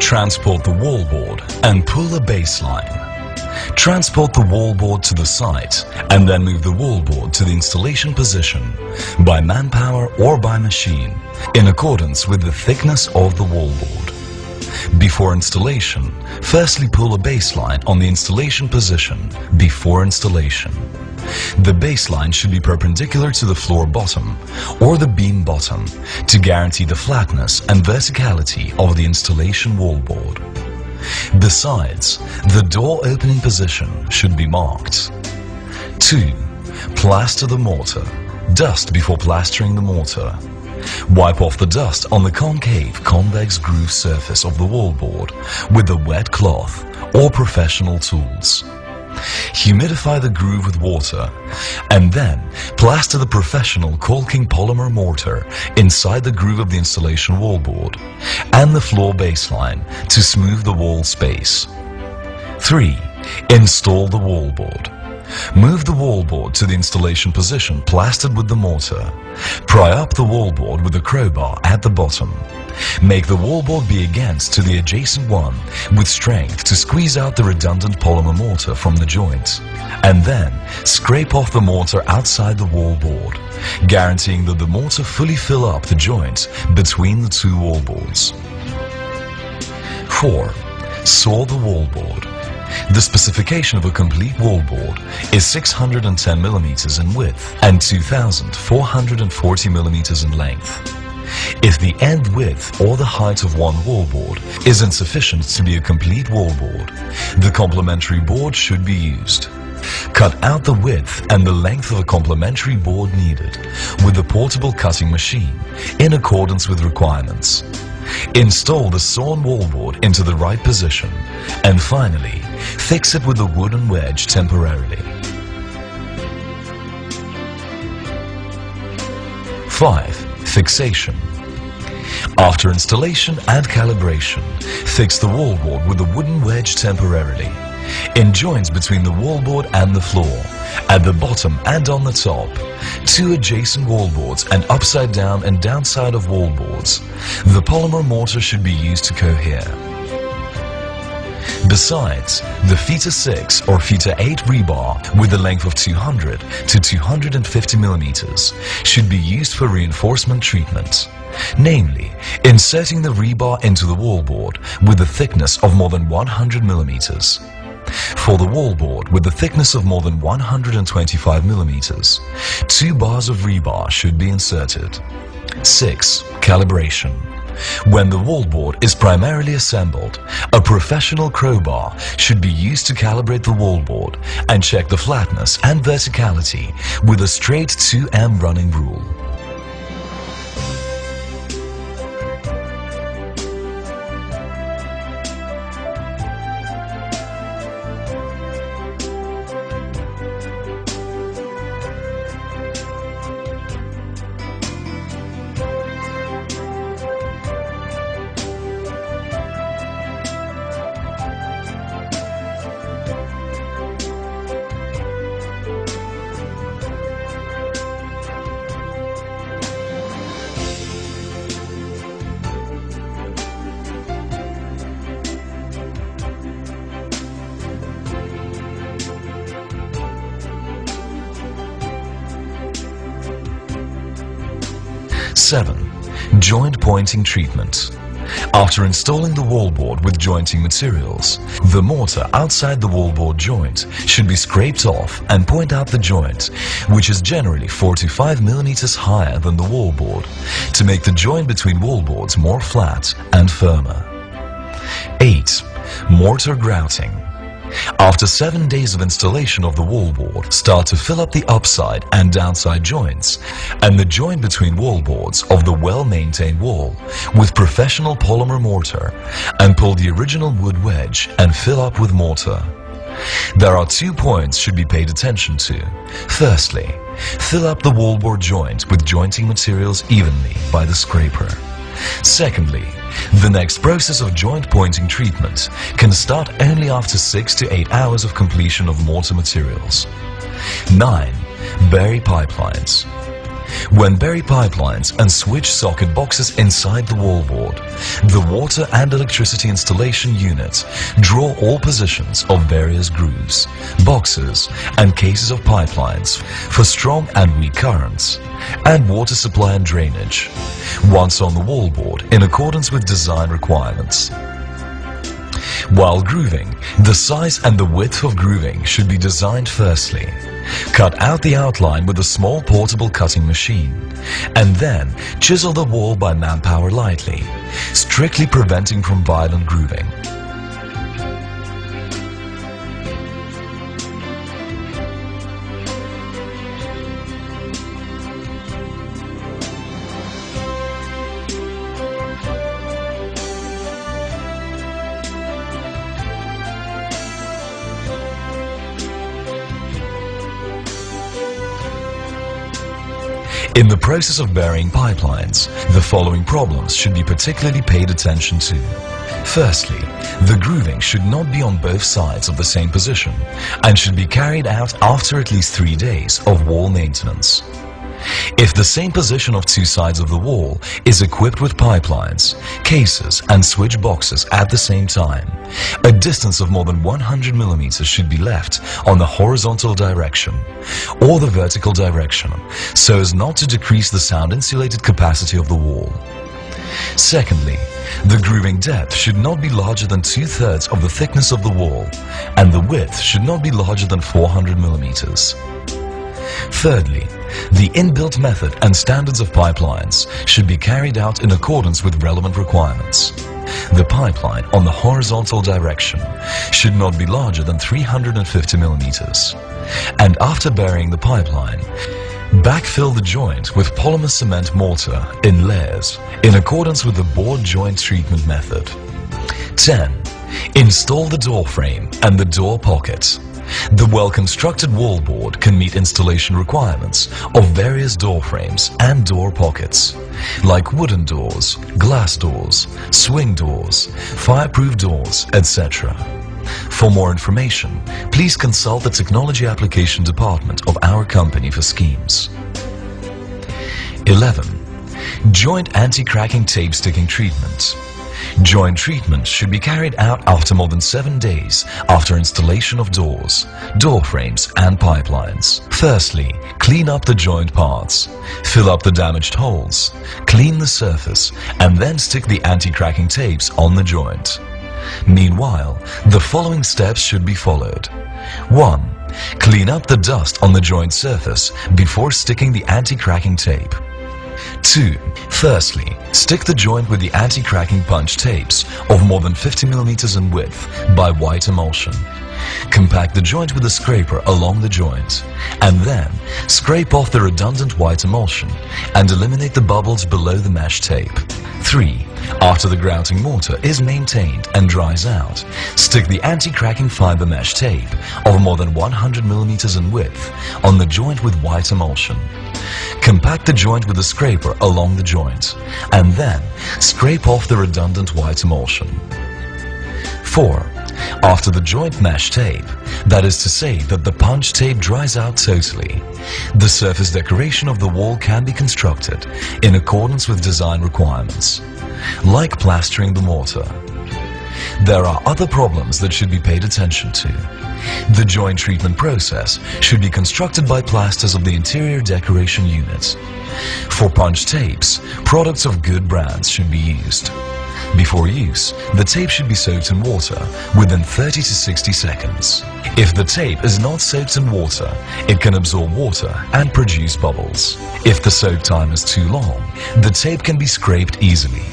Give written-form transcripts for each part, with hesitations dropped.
Transport the wallboard and pull a baseline. Transport the wallboard to the site and then move the wallboard to the installation position by manpower or by machine in accordance with the thickness of the wallboard. Before installation, firstly pull a baseline on the installation position before installation. The baseline should be perpendicular to the floor bottom or the beam bottom to guarantee the flatness and verticality of the installation wallboard. Besides, the door opening position should be marked. 2. Plaster the mortar. Dust before plastering the mortar. Wipe off the dust on the concave convex groove surface of the wallboard with a wet cloth or professional tools. Humidify the groove with water and then plaster the professional caulking polymer mortar inside the groove of the installation wallboard and the floor baseline to smooth the wall space. 3. Install the wallboard. Move the wallboard to the installation position plastered with the mortar. Pry up the wallboard with a crowbar at the bottom. Make the wallboard be against to the adjacent one with strength to squeeze out the redundant polymer mortar from the joint. And then scrape off the mortar outside the wallboard, guaranteeing that the mortar fully fill up the joint between the two wallboards. 4. Saw the wallboard. The specification of a complete wallboard is 610 mm in width and 2,440 mm in length. If the end width or the height of one wallboard is insufficient to be a complete wallboard, the complementary board should be used. Cut out the width and the length of a complementary board needed with the portable cutting machine in accordance with requirements. Install the sawn wallboard into the right position and finally fix it with a wooden wedge temporarily. 5. Fixation. After installation and calibration, fix the wallboard with a wooden wedge temporarily in joints between the wallboard and the floor, at the bottom and on the top, two adjacent wallboards and upside down and downside of wallboards. The polymer mortar should be used to cohere. Besides, the Feta 6 or Feta 8 rebar with a length of 200 to 250 mm should be used for reinforcement treatment, namely inserting the rebar into the wallboard with a thickness of more than 100 mm. For the wallboard with a thickness of more than 125 mm, 2 bars of rebar should be inserted. 6. Calibration. When the wallboard is primarily assembled, a professional crowbar should be used to calibrate the wallboard and check the flatness and verticality with a straight 2M running rule. 7. Joint pointing treatment. After installing the wallboard with jointing materials, the mortar outside the wallboard joint should be scraped off and point out the joint, which is generally 4 to 5 mm higher than the wallboard, to make the joint between wallboards more flat and firmer. 8. Mortar grouting. After 7 days of installation of the wallboard, start to fill up the upside and downside joints and the joint between wallboards of the well-maintained wall with professional polymer mortar and pull the original wood wedge and fill up with mortar. There are 2 points should be paid attention to. Firstly, fill up the wallboard joint with jointing materials evenly by the scraper. Secondly, the next process of joint pointing treatment can start only after 6 to 8 hours of completion of mortar materials. 9. Bury pipelines. When bury pipelines and switch socket boxes inside the wallboard, the water and electricity installation unit draw all positions of various grooves, boxes and cases of pipelines for strong and weak currents, and water supply and drainage, once on the wallboard in accordance with design requirements. While grooving, the size and the width of grooving should be designed firstly. Cut out the outline with a small portable cutting machine, and then chisel the wall by manpower lightly, strictly preventing from violent grooving. In the process of burying pipelines, the following problems should be particularly paid attention to. Firstly, the grooving should not be on both sides of the same position and should be carried out after at least 3 days of wall maintenance. If the same position of two sides of the wall is equipped with pipelines, cases and switch boxes at the same time, a distance of more than 100 mm should be left on the horizontal direction or the vertical direction so as not to decrease the sound insulated capacity of the wall. Secondly, the grooving depth should not be larger than 2/3 of the thickness of the wall, and the width should not be larger than 400 mm. Thirdly, the inbuilt method and standards of pipelines should be carried out in accordance with relevant requirements. The pipeline on the horizontal direction should not be larger than 350 mm. And after burying the pipeline, backfill the joint with polymer cement mortar in layers in accordance with the board joint treatment method. 10. Install the door frame and the door pocket. The well-constructed wallboard can meet installation requirements of various door frames and door pockets, like wooden doors, glass doors, swing doors, fireproof doors, etc. For more information, please consult the Technology Application Department of our company for schemes. 11. Joint anti-cracking tape sticking treatment. Joint treatment should be carried out after more than 7 days after installation of doors, door frames and pipelines. Firstly, clean up the joint parts, fill up the damaged holes, clean the surface, and then stick the anti-cracking tapes on the joint. Meanwhile, the following steps should be followed. 1. Clean up the dust on the joint surface before sticking the anti-cracking tape. 2. Firstly, stick the joint with the anti-cracking punch tapes of more than 50 mm in width by white emulsion. Compact the joint with a scraper along the joint, and then scrape off the redundant white emulsion and eliminate the bubbles below the mesh tape. 3. After the grouting mortar is maintained and dries out, stick the anti-cracking fiber mesh tape of more than 100 mm in width on the joint with white emulsion. Compact the joint with a scraper along the joint, and then scrape off the redundant white emulsion. 4. After the joint mesh tape, that is to say that the punch tape dries out totally, the surface decoration of the wall can be constructed in accordance with design requirements, like plastering the mortar. There are other problems that should be paid attention to. The joint treatment process should be constructed by plasters of the interior decoration unit. For punch tapes, products of good brands should be used. Before use, the tape should be soaked in water within 30 to 60 seconds. If the tape is not soaked in water, it can absorb water and produce bubbles. If the soak time is too long, the tape can be scraped easily.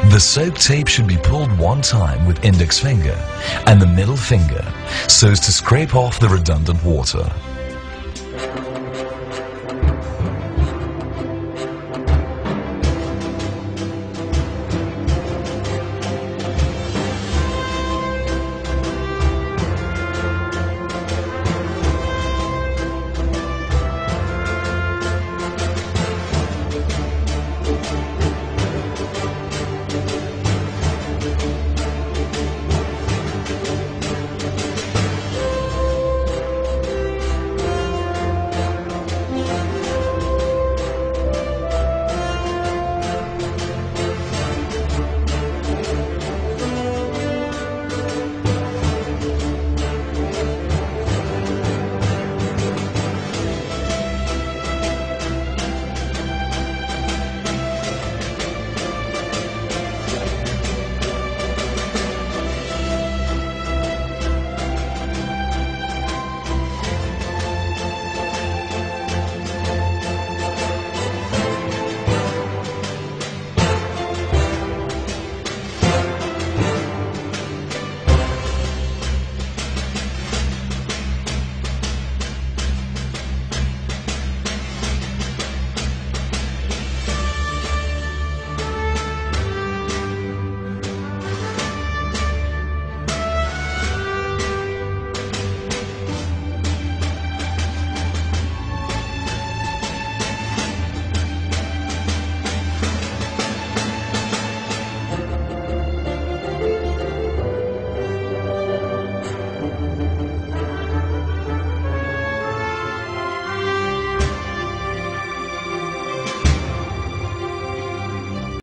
The soaked tape should be pulled one time with index finger and the middle finger so as to scrape off the redundant water.